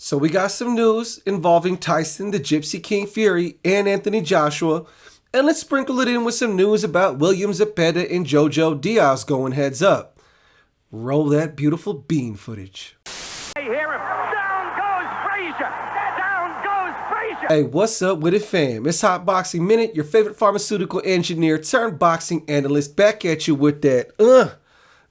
So we got some news involving Tyson, the Gypsy King Fury, and Anthony Joshua. And let's sprinkle it in with some news about William Zepeda and Jojo Diaz going heads up. Roll that beautiful bean footage. I hear him. Down goes Frazier. Down goes Frazier. Hey, what's up with it, fam? It's Hot Boxing Minute, your favorite pharmaceutical engineer turned boxing analyst, back at you with that,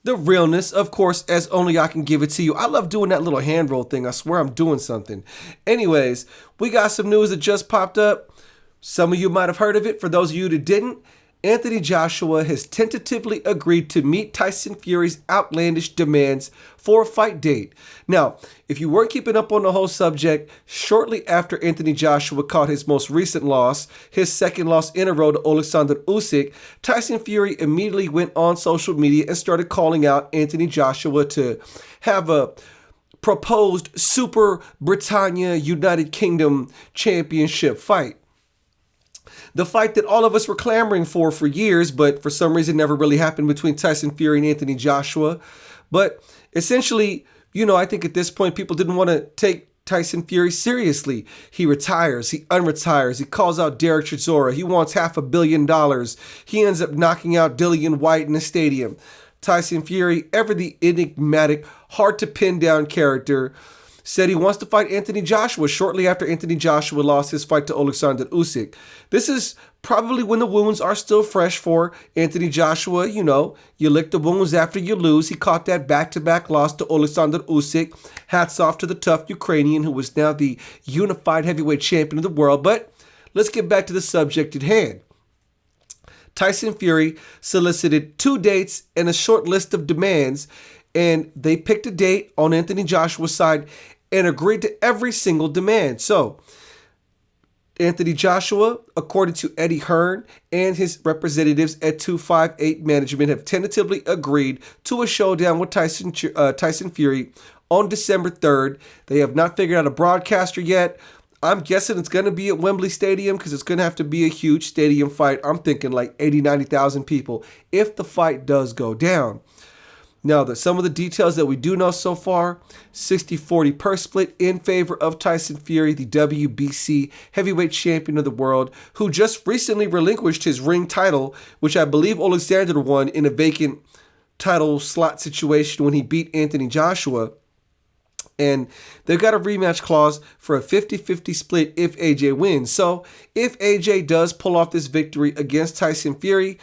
the realness, of course, as only I can give it to you. I love doing that little hand roll thing. I swear I'm doing something. Anyways, we got some news that just popped up. Some of you might have heard of it. For those of you that didn't, Anthony Joshua has tentatively agreed to meet Tyson Fury's outlandish demands for a fight date. Now, if you weren't keeping up on the whole subject, shortly after Anthony Joshua caught his most recent loss, his second loss in a row to Alexander Usyk, Tyson Fury immediately went on social media and started calling out Anthony Joshua to have a proposed Super Britannia United Kingdom Championship fight. The fight that all of us were clamoring for years, but for some reason never really happened between Tyson Fury and Anthony Joshua. But essentially, I think at this point, people didn't want to take Tyson Fury seriously. He retires, he unretires, he calls out Derek Chisora, he wants $500 million. He ends up knocking out Dillian Whyte in the stadium. Tyson Fury, ever the enigmatic, hard to pin down character, said he wants to fight Anthony Joshua shortly after Anthony Joshua lost his fight to Alexander Usyk. This is probably when the wounds are still fresh for Anthony Joshua. You lick the wounds after you lose. He caught that back-to-back loss to Alexander Usyk. Hats off to the tough Ukrainian who is now the unified heavyweight champion of the world. But let's get back to the subject at hand. Tyson Fury solicited 2 dates and a short list of demands, and they picked a date on Anthony Joshua's side and agreed to every single demand. So, Anthony Joshua, according to Eddie Hearn and his representatives at 258 Management, have tentatively agreed to a showdown with Tyson Fury on December 3rd. They have not figured out a broadcaster yet. I'm guessing it's going to be at Wembley Stadium because it's going to have to be a huge stadium fight. I'm thinking like 80,000, 90,000 people if the fight does go down. Now, some of the details that we do know so far, 60-40 purse split in favor of Tyson Fury, the WBC heavyweight champion of the world, who just recently relinquished his ring title, which I believe Alexander won in a vacant title slot situation when he beat Anthony Joshua. And they've got a rematch clause for a 50-50 split if AJ wins. So if AJ does pull off this victory against Tyson Fury,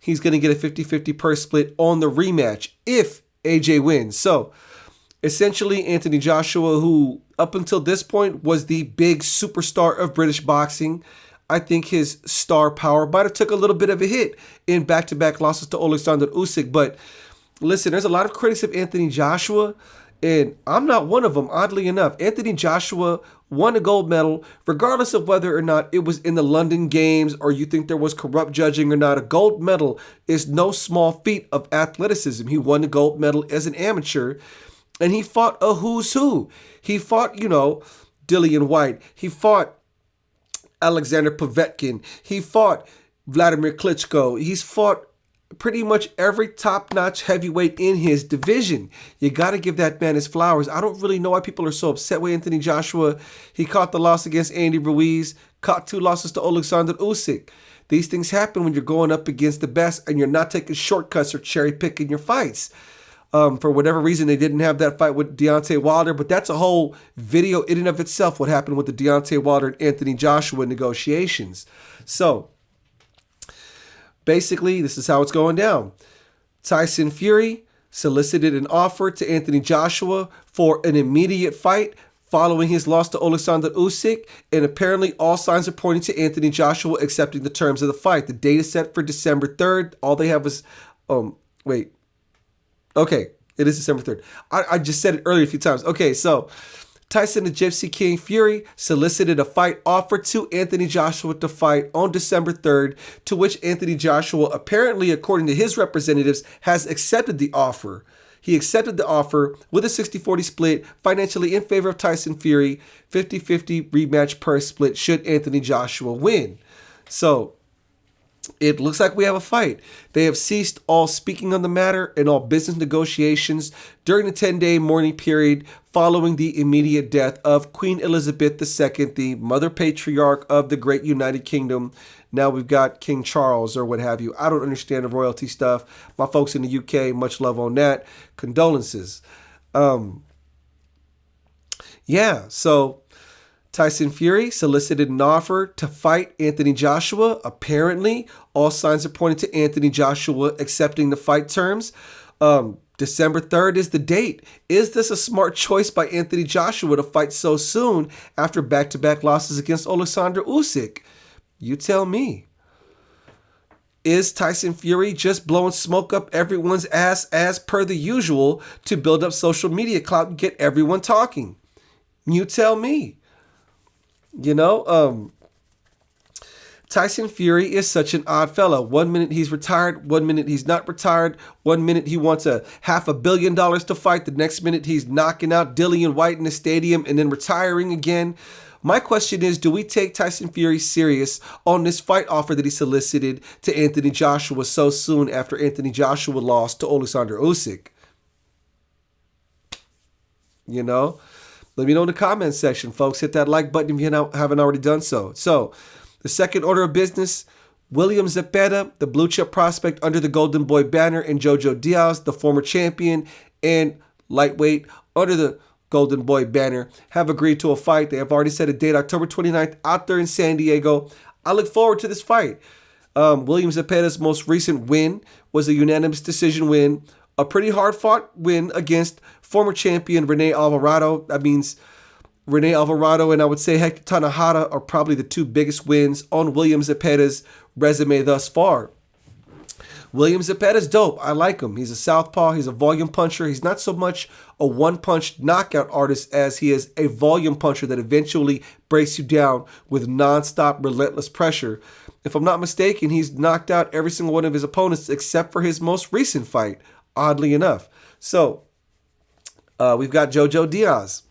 he's going to get a 50-50 purse split on the rematch if AJ wins. So, essentially, Anthony Joshua, who up until this point was the big superstar of British boxing, I think his star power might have took a little bit of a hit in back-to-back losses to Alexander Usyk. But listen, there's a lot of critics of Anthony Joshua, and I'm not one of them, oddly enough. Anthony Joshua won a gold medal, regardless of whether or not it was in the London Games or you think there was corrupt judging or not. A gold medal is no small feat of athleticism. He won the gold medal as an amateur, and he fought a who's who. He fought, Dillian Whyte. He fought Alexander Povetkin. He fought Vladimir Klitschko. He's fought pretty much every top-notch heavyweight in his division. You got to give that man his flowers. I don't really know why people are so upset with Anthony Joshua. He caught the loss against Andy Ruiz, caught 2 losses to Alexander Usyk. These things happen when you're going up against the best and you're not taking shortcuts or cherry-picking your fights. For whatever reason, they didn't have that fight with Deontay Wilder, but that's a whole video in and of itself, what happened with the Deontay Wilder and Anthony Joshua negotiations. So, basically, this is how it's going down. Tyson Fury solicited an offer to Anthony Joshua for an immediate fight following his loss to Alexander Usyk, and apparently all signs are pointing to Anthony Joshua accepting the terms of the fight. The date is set for December 3rd. All they have is, it is December 3rd. I just said it earlier a few times. Okay, so Tyson the Gypsy King Fury solicited a fight offer to Anthony Joshua to fight on December 3rd, to which Anthony Joshua, apparently, according to his representatives, has accepted the offer. He accepted the offer with a 60-40 split, financially in favor of Tyson Fury, 50-50 rematch purse split should Anthony Joshua win. So, it looks like we have a fight. They have ceased all speaking on the matter and all business negotiations during the 10-day mourning period following the immediate death of Queen Elizabeth II, the mother patriarch of the great United Kingdom. Now we've got King Charles or what have you. I don't understand the royalty stuff. My folks in the UK, much love on that. Condolences. So Tyson Fury solicited an offer to fight Anthony Joshua. Apparently, all signs are pointing to Anthony Joshua accepting the fight terms. December 3rd is the date. Is this a smart choice by Anthony Joshua to fight so soon after back-to-back losses against Alexander Usyk? You tell me. Is Tyson Fury just blowing smoke up everyone's ass as per the usual to build up social media clout and get everyone talking? You tell me. Tyson Fury is such an odd fella. 1 minute he's retired, 1 minute he's not retired, 1 minute he wants $500 million to fight, the next minute he's knocking out Dillian White in the stadium and then retiring again. My question is, do we take Tyson Fury serious on this fight offer that he solicited to Anthony Joshua so soon after Anthony Joshua lost to Alexander Usyk? Let me know in the comments section, folks. Hit that like button if you haven't already done so. So, the second order of business, William Zepeda, the blue chip prospect under the Golden Boy banner, and Jojo Diaz, the former champion and lightweight under the Golden Boy banner, have agreed to a fight. They have already set a date, October 29th, out there in San Diego. I look forward to this fight. William Zepeda's most recent win was a unanimous decision win, a pretty hard-fought win against former champion Rene Alvarado. That means Rene Alvarado and I would say Hector Tanajara are probably the two biggest wins on William Zepeda's resume thus far. William Zepeda's dope. I like him. He's a southpaw. He's a volume puncher. He's not so much a one-punch knockout artist as he is a volume puncher that eventually breaks you down with nonstop, relentless pressure. If I'm not mistaken, he's knocked out every single one of his opponents except for his most recent fight, oddly enough. So, we've got Jojo Diaz.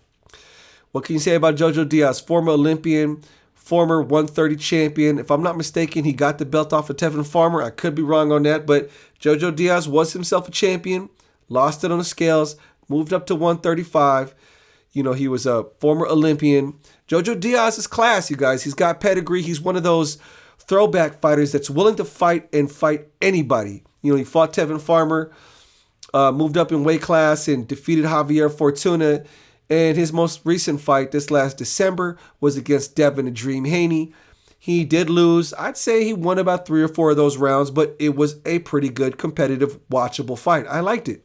What can you say about Jojo Diaz? Former Olympian, former 130 champion. If I'm not mistaken, he got the belt off of Tevin Farmer. I could be wrong on that, but Jojo Diaz was himself a champion, lost it on the scales, moved up to 135. He was a former Olympian. Jojo Diaz is class, you guys. He's got pedigree. He's one of those throwback fighters that's willing to fight and fight anybody. He fought Tevin Farmer, moved up in weight class and defeated Javier Fortuna. And his most recent fight this last December was against Devin the Dream Haney. He did lose. I'd say he won about 3 or 4 of those rounds, but it was a pretty good, competitive, watchable fight. I liked it.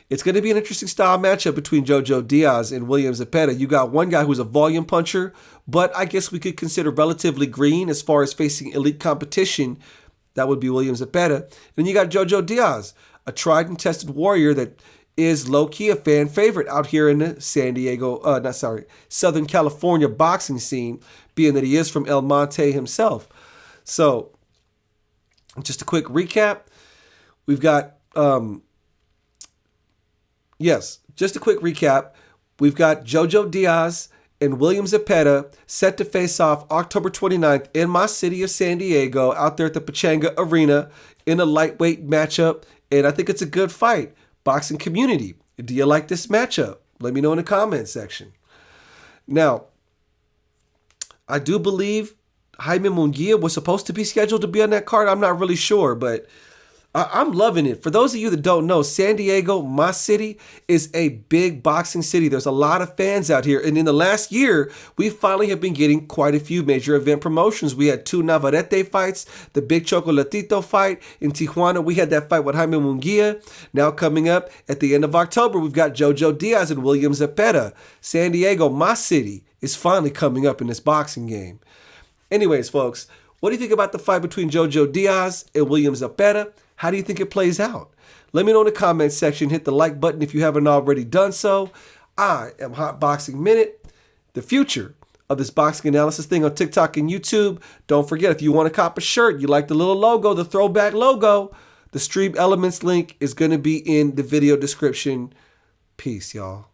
It's going to be an interesting style matchup between Jojo Diaz and William Zepeda. You got one guy who's a volume puncher, but I guess we could consider relatively green as far as facing elite competition. That would be William Zepeda. And then you got Jojo Diaz, a tried and tested warrior that is low-key a fan favorite out here in the Southern California boxing scene, being that he is from El Monte himself. So, just a quick recap. We've got, We've got Jojo Diaz and William Zepeda set to face off October 29th in my city of San Diego, out there at the Pechanga Arena in a lightweight matchup, and I think it's a good fight. Boxing community, do you like this matchup? Let me know in the comments section. Now, I do believe Jaime Munguia was supposed to be scheduled to be on that card. I'm not really sure, but I'm loving it. For those of you that don't know, San Diego, my city, is a big boxing city. There's a lot of fans out here. And in the last year, we finally have been getting quite a few major event promotions. We had 2 Navarrete fights, the big Chocolatito fight. In Tijuana, we had that fight with Jaime Munguia. Now coming up at the end of October, we've got Jojo Diaz and William Zepeda. San Diego, my city, is finally coming up in this boxing game. Anyways, folks, what do you think about the fight between Jojo Diaz and William Zepeda? How do you think it plays out? Let me know in the comments section. Hit the like button if you haven't already done so. I am Hot Boxing Minute, the future of this boxing analysis thing on TikTok and YouTube. Don't forget, if you want to cop a shirt, you like the little logo, the throwback logo, the Stream Elements link is going to be in the video description. Peace, y'all.